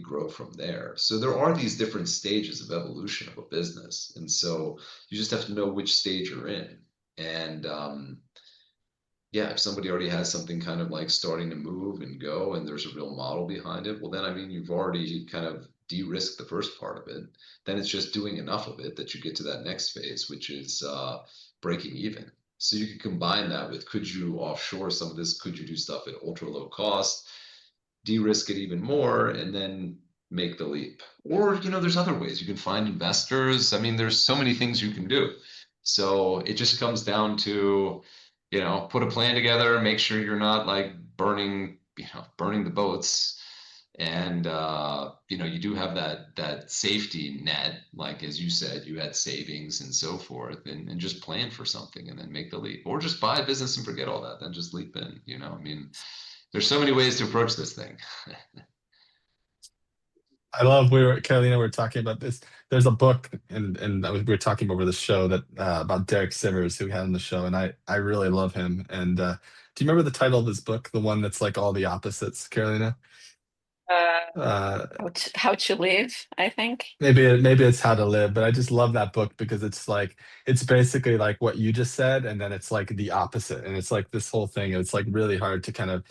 grow from there? So there are these different stages of evolution of a business. And so you just have to know which stage you're in. And yeah, if somebody already has something kind of like starting to move and go and there's a real model behind it, well, then I mean, you've already kind of de-risked the first part of it. Then it's just doing enough of it that you get to that next phase, which is breaking even. So you could combine that with, could you offshore some of this? Could you do stuff at ultra low cost, de-risk it even more, and then make the leap? Or, there's other ways. You can find investors. I mean, there's so many things you can do. So it just comes down to, put a plan together, make sure you're not like burning the boats. And you do have that safety net, like as you said, you had savings and so forth, and just plan for something and then make the leap. Or just buy a business and forget all that, then just leap in. I mean, there's so many ways to approach this thing. I love Carolina, we were talking about this. There's a book and we were talking over the show that about Derek Sivers, who we had on the show, and I really love him. And do you remember the title of his book, the one that's like all the opposites, Carolina? Uh, How to live, I think. maybe it's How to Live, but I just love that book because it's like it's basically like what you just said, and then it's like the opposite, and it's like this whole thing. It's like really hard to kind of,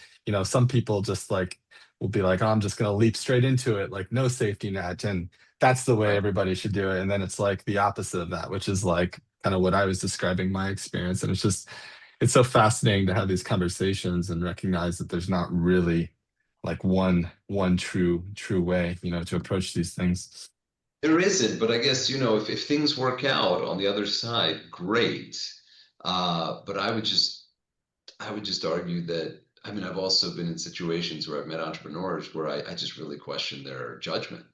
some people just like will be like, oh, I'm just gonna leap straight into it, like no safety net, and that's the way Right. everybody should do it. And then it's like the opposite of that, which is like kind of what I was describing my experience. And it's so fascinating to have these conversations and recognize that there's not really like one true way, to approach these things. There isn't, but I guess, if things work out on the other side, great. But I would just argue that, I mean, I've also been in situations where I've met entrepreneurs where I just really question their judgment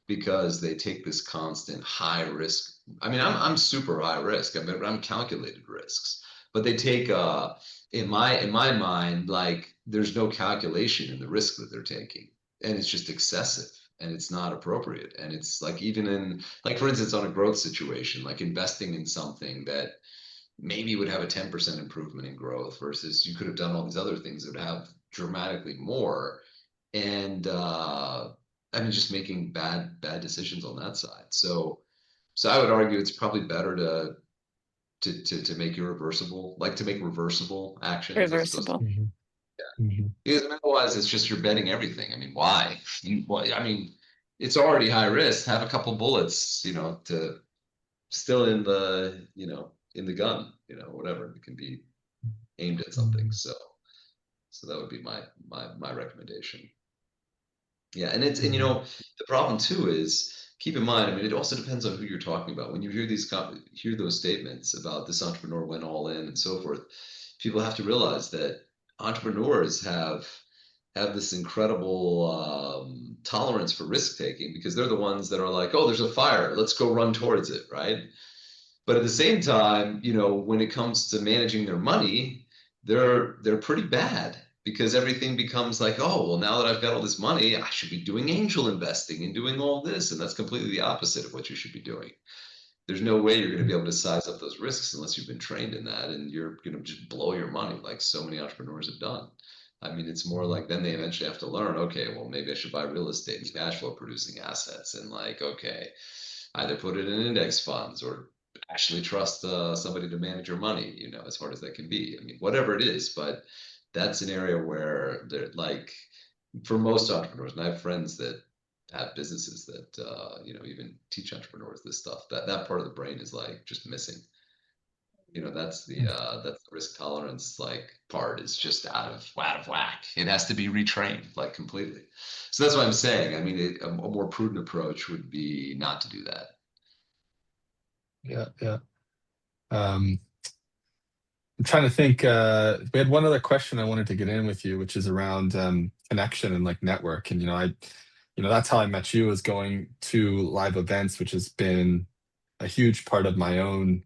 because they take this constant high risk. I mean, I'm super high risk. I'm calculated risks, but they take in my mind, like there's no calculation in the risk that they're taking, and it's just excessive and it's not appropriate. And it's like, even in, like, for instance, on a growth situation, like investing in something that maybe would have a 10% improvement in growth versus you could have done all these other things that would have dramatically more. And I mean, just making bad decisions on that side. So I would argue it's probably better to make irreversible, like to make reversible actions as opposed to, Reversible. Mhm, mhm, because otherwise it's just you're betting everything. I mean, why? Well, I mean, it's already high risk. Have a couple bullets, to still in the gun, whatever. It can be aimed at something. mhm, So that would be my recommendation. Yeah, and mhm, the problem too is, keep in mind, I mean, it also depends on who you're talking about. When you hear those statements about this entrepreneur went all in and so forth, people have to realize that entrepreneurs have this incredible tolerance for risk taking because they're the ones that are like, oh, there's a fire, let's go run towards it, right? But at the same time, when it comes to managing their money, they're pretty bad because everything becomes like, oh, well, now that I've got all this money, I should be doing angel investing and doing all this. And that's completely the opposite of what you should be doing. There's no way you're going to be able to size up those risks unless you've been trained in that, and you're going to just blow your money like so many entrepreneurs have done. I mean, it's more mhm, like then they eventually have to learn, okay, well, maybe I should buy real estate and cash flow producing assets, and like, okay, either put it in index funds or actually trust somebody to manage your money, as hard as that can be. I mean, whatever it is, but that's an area where they're like, for most entrepreneurs, and I have friends that have businesses that, even teach entrepreneurs this stuff, that part of the brain is like just missing. That's the risk tolerance like part is just out of whack. It has to be retrained like completely. So that's what I'm saying. I mean, a more prudent approach would be not to do that. yeah, yeah. Um, I'm trying to think. We had one other question I wanted to get in with you, which is around connection and like network. And that's how I met you, was going to live events, which has been a huge part of my own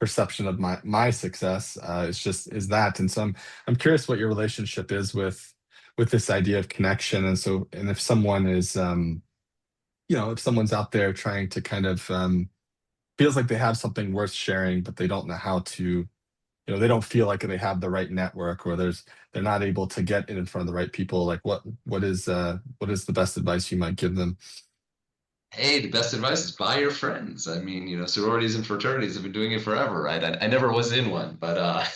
perception of my success. Is that, and so I'm curious what your relationship is with this idea of connection. And so, and if someone is, if someone's out there trying to kind of feels like they have something worth sharing, but they don't know how to, they don't feel like they have the right network, or they're not able to get in front of the right people. Like what is the best advice you might give them? Hey, the best advice is buy your friends. I mean, sororities and fraternities have been doing it forever, right? I never was in one, but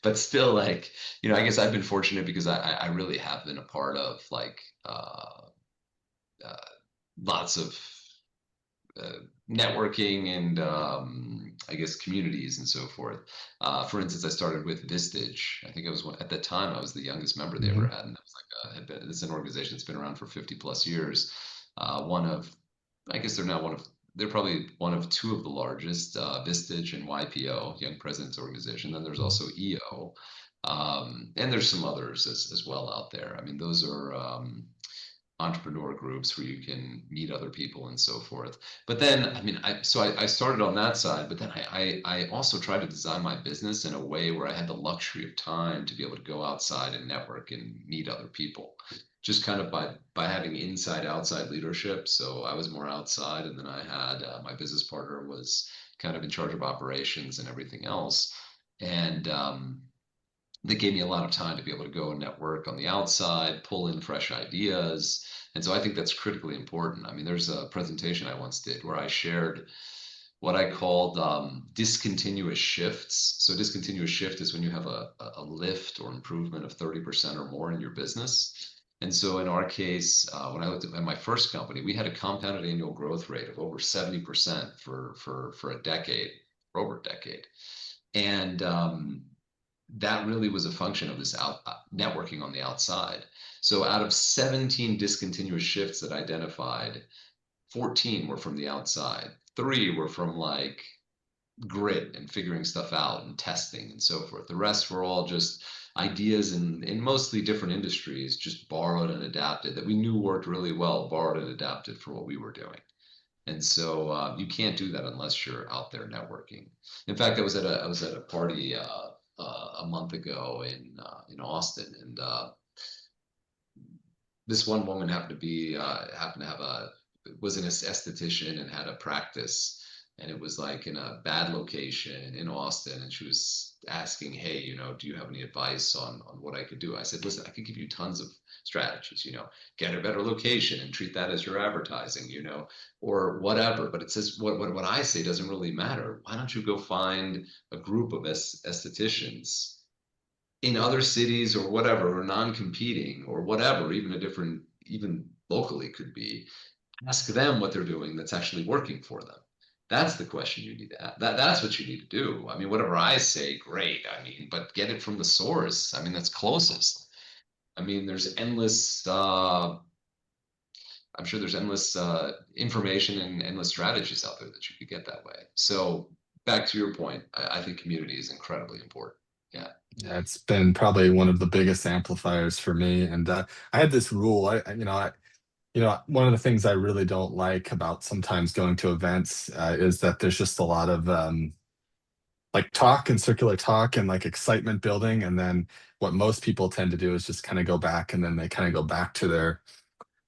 but still, like, I guess I've been fortunate because I really have been a part of like uh, lots of uh, networking and I guess, communities and so forth. For instance, I started with Vistage. I think I was at that time I was the youngest member they ever Hmm. had, and it was like it's an organization that's been around for 50 plus years. One of, I guess they're now one of, they're probably one of two of the largest, Vistage and YPO, Young Presidents Organization. Then there's also EO, and there's some others as well out there. I mean, those are entrepreneur groups where you can meet other people and so forth. But then, I mean, I started on that side, but then I also tried to design my business in a way where I had the luxury of time to be able to go outside and network and meet other people. Just kind of by having inside outside leadership. So I was more outside, and then I had my business partner was kind of in charge of operations and everything else. And that gave me a lot of time to be able to go and network on the outside, pull in fresh ideas. And so I think that's critically important. I mean, there's a presentation I once did where I shared what I called discontinuous shifts. So discontinuous shift is when you have a lift or improvement of 30% or more in your business. And so in our case, when I looked at my first company, we had a compounded annual growth rate of over 70% for a decade, for over a decade. And that really was a function of this networking on the outside. So out of 17 discontinuous shifts that I identified, 14 were from the outside. Three were from like grit and figuring stuff out and testing and so forth. The rest were all just ideas in mostly different industries, just borrowed and adapted that we knew worked really well, borrowed and adapted for what we were doing. And so you can't do that unless you're out there networking. In fact, I was at a party a month ago in Austin, and this one woman happened to have a was an esthetician and had a practice, and it was like in a bad location in Austin, and she was asking, hey, do you have any advice on what I could do? I said, listen, I could give you tons of strategies, get a better location and treat that as your advertising, or whatever. But it says what I say doesn't really matter. Why don't you go find a group of estheticians in other cities or whatever, or non-competing or whatever, even a different, even locally could be, ask them what they're doing that's actually working for them. That's the question you need to ask. That's what you need to do. I mean, whatever I say, great. I mean, but get it from the source. I mean, that's closest. I mean, there's endless, I'm sure there's endless information and endless strategies out there that you could get that way. So back to your point, I think community is incredibly important. Yeah. Yeah, it's been probably one of the biggest amplifiers for me. And I had this rule. One of the things I really don't like about sometimes going to events is that there's just a lot of like talk and circular talk and like excitement building, and then what most people tend to do is just kind of go back, and then they kind of go back to their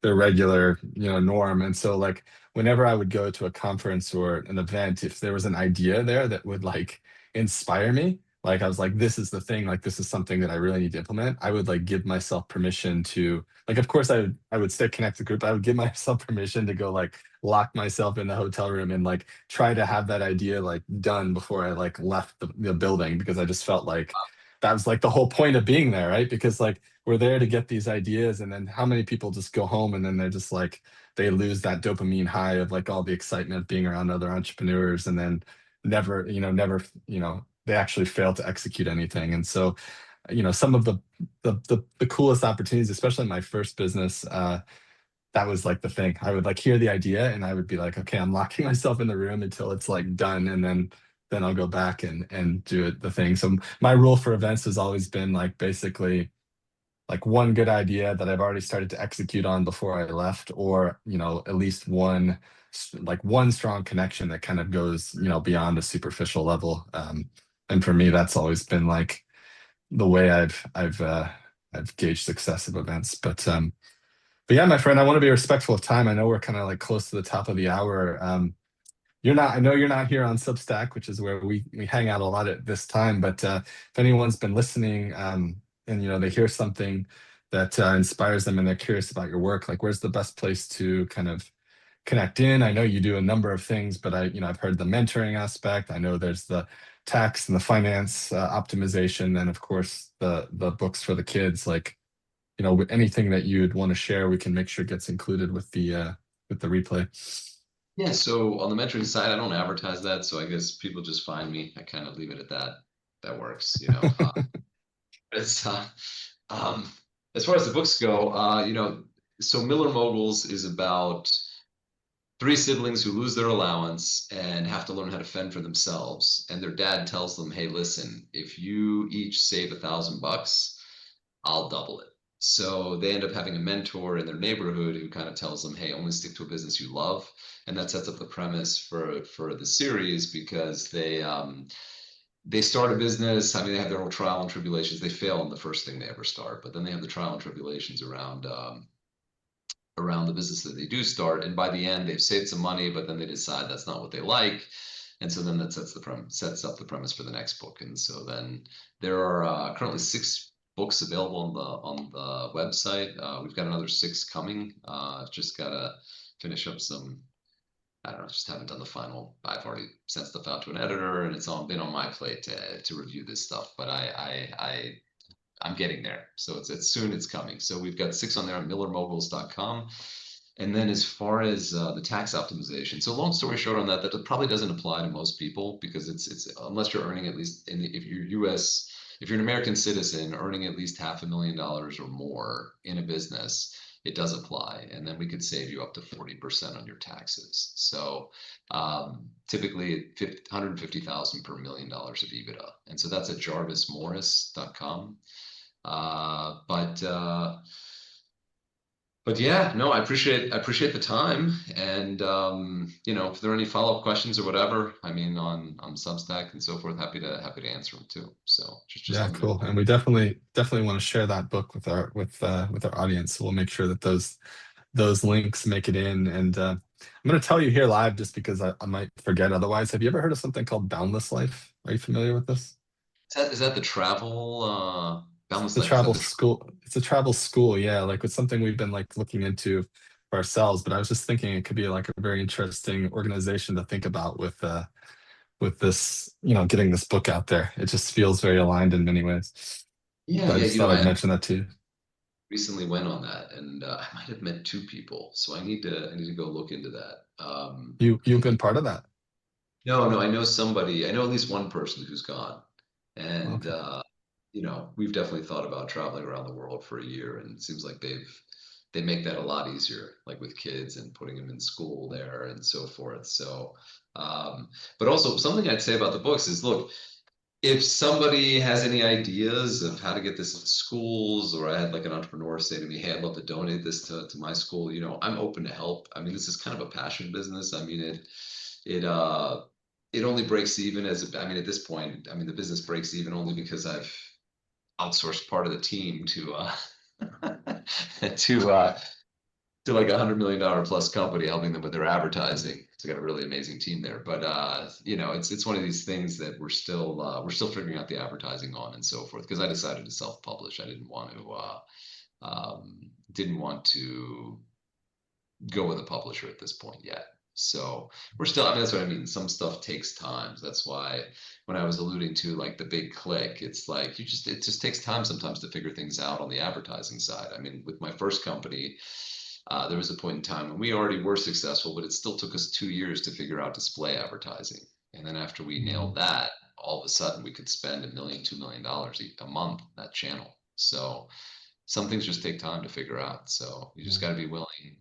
regular norm. And so like whenever I would go to a conference or an event, if there was an idea there that would like inspire me, like I was like, this is the thing, like this is something that I really need to implement, I would like give myself permission to, like, of course I would stay connected to the group. I would give myself permission to go like lock myself in the hotel room and like try to have that idea like done before I like left the building, because I just felt like that was like the whole point of being there, right? Because like we're there to get these ideas, and then how many people just go home and then they're just like they lose that dopamine high of like all the excitement of being around other entrepreneurs, and then never they actually fail to execute anything. And so some of the coolest opportunities, especially in my first business, that was like the thing. I would like hear the idea and I would be like, okay, I'm locking myself in the room until it's like done, and then I'll go back and do it the thing. So my rule for events has always been like basically like one good idea that I've already started to execute on before I left, or at least one strong connection that kind of goes beyond a superficial level. And for me, that's always been like the way I've gauged success of events. But yeah, my friend, I want to be respectful of time. I know we're kind of like close to the top of the hour. I know you're not here on Substack, which is where we hang out a lot at this time. But if anyone's been listening, and they hear something that inspires them and they're curious about your work, like where's the best place to kind of connect in? I know you do a number of things, but I've heard the mentoring aspect. I know there's the tax and the finance optimization, and of course the books for the kids. Like, with anything that you'd want to share, we can make sure gets included with the replay. Yeah, so on the mentoring side, I don't advertise that, so I guess people just find me. I kind of leave it at that. That works, you know. It's um, as far as the books go, so Miller Moguls is about three siblings who lose their allowance and have to learn how to fend for themselves. And their dad tells them, "Hey, listen, if you each save $1,000, I'll double it." So they end up having a mentor in their neighborhood who kind of tells them, "Hey, only stick to a business you love." And that sets up the premise for the series because they start a business. I mean, they have their whole trial and tribulations. They fail on the first thing they ever start, but then they have the trial and tribulations around the business that they do start. And by the end, they've saved some money, but then they decide that's not what they like. And so then that sets up the premise for the next book. And so then there are currently 6 books available on the website. We've got another 6 coming. Just gotta finish up some. I don't know, just haven't done the final. I've already sent stuff out to an editor, and it's all been on my plate to review this stuff. But I'm getting there. So it's soon it's coming. So we've got 6 on there on millermoguls.com. And then as far as the tax optimization, so long story short on that, that probably doesn't apply to most people because it's unless you're earning at least if you're US, if you're an American citizen earning at least $500,000 or more in a business, it does apply. And then we could save you up to 40% on your taxes. So typically 150,000 per $1 million of EBITDA. And so that's at jarvismorris.com. Uh, but uh, but yeah, no, I appreciate the time, and if there are any follow-up questions or whatever, I mean, on Substack and so forth, happy to answer them too. So just Yeah, let me cool. know. And we definitely want to share that book with our audience. So we'll make sure that those links make it in. And I'm going to tell you here live just because I might forget otherwise. Have you ever heard of something called Boundless Life? Are you familiar with this? Is that the travel Boundless The Life? Is that travel this? school. It's a travel school, yeah. Like it's something we've been like looking into for ourselves. But I was just thinking it could be like a very interesting organization to think about with this, getting this book out there. It just feels very aligned in many ways. Yeah, So I yeah. just thought I'd I mention that too. recently went on that, and I might have met 2 people, so I need to go look into that. I You've think been part of that. no, no, I know somebody. I know at least one person who's gone, and Okay. we've definitely thought about traveling around the world for a year, and it seems like they make that a lot easier, like with kids and putting them in school there and so forth. So, but also something I'd say about the books is, look, if somebody has any ideas of how to get this in schools, or I had like an entrepreneur say to me, "Hey, I'd love to donate this to my school," I'm open to help. I mean, this is kind of a passion business. I mean, it it only breaks even I mean, at this point, I mean, the business breaks even only because I've outsourced part of the team to to like $100 million plus company, helping them with their advertising. So I got a really amazing team there. But it's one of these things that we're still figuring out the advertising on and so forth. Because I decided to self-publish. I didn't want to go with a publisher at this point yet. So we're still, I mean, that's what I mean. Some stuff takes time. That's why when I was alluding to like the big click, it's like it just takes time sometimes to figure things out on the advertising side. I mean, with my first company, there was a point in time when we already were successful, but it still took us 2 years to figure out display advertising. And then after we Mhm. nailed that, all of a sudden we could spend $1 million, $2 million a month on that channel. So some things just take time to figure out. So you just Yeah. got to be willing.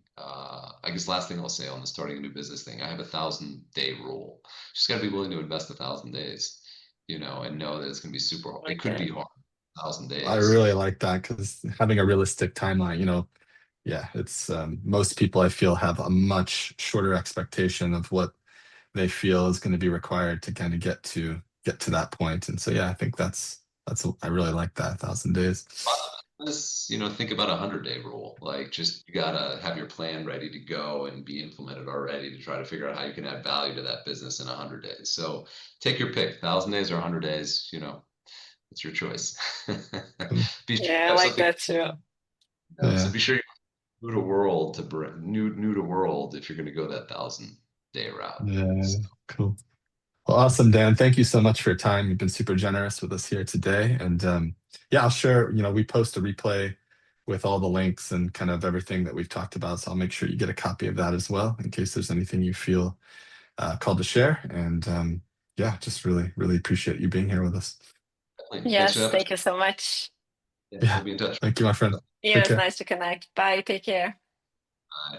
I guess last thing I'll say on the starting a new business thing, I have 1,000 day rule. Just got to be willing to invest 1,000 days, and know that it's going to be super. It could be Okay. hard. 1,000 I days. really like that because having a realistic timeline, yeah, it's most people I feel have a much shorter expectation of what they feel is going to be required to kind of get to that point. And so yeah, I think I really like that 1,000 days. Let's, think about 100 day rule. Like, just you gotta have your plan ready to go and be implemented already to try to figure out how you can add value to that business in 100 days. So take your pick, 1,000 days or 100 days. It's your choice. Um, Be sure Yeah, you I have like something. that too. So Yeah, be sure you're new to world to bring new to world if you're going to go that 1,000 day route. yeah, cool. Well, awesome, Dan. Thank you so much for your time. You've been super generous with us here today. And yeah, I'll share, we post a replay with all the links and kind of everything that we've talked about. So I'll make sure you get a copy of that as well, in case there's anything you feel called to share. And yeah, just really, really appreciate you being here with us. Definitely. Thanks for Yes, having thank you so much. me. Yeah, Yeah. we'll be in touch. Thank you, my friend. It Take was care. nice to connect. Bye. Take care. Bye.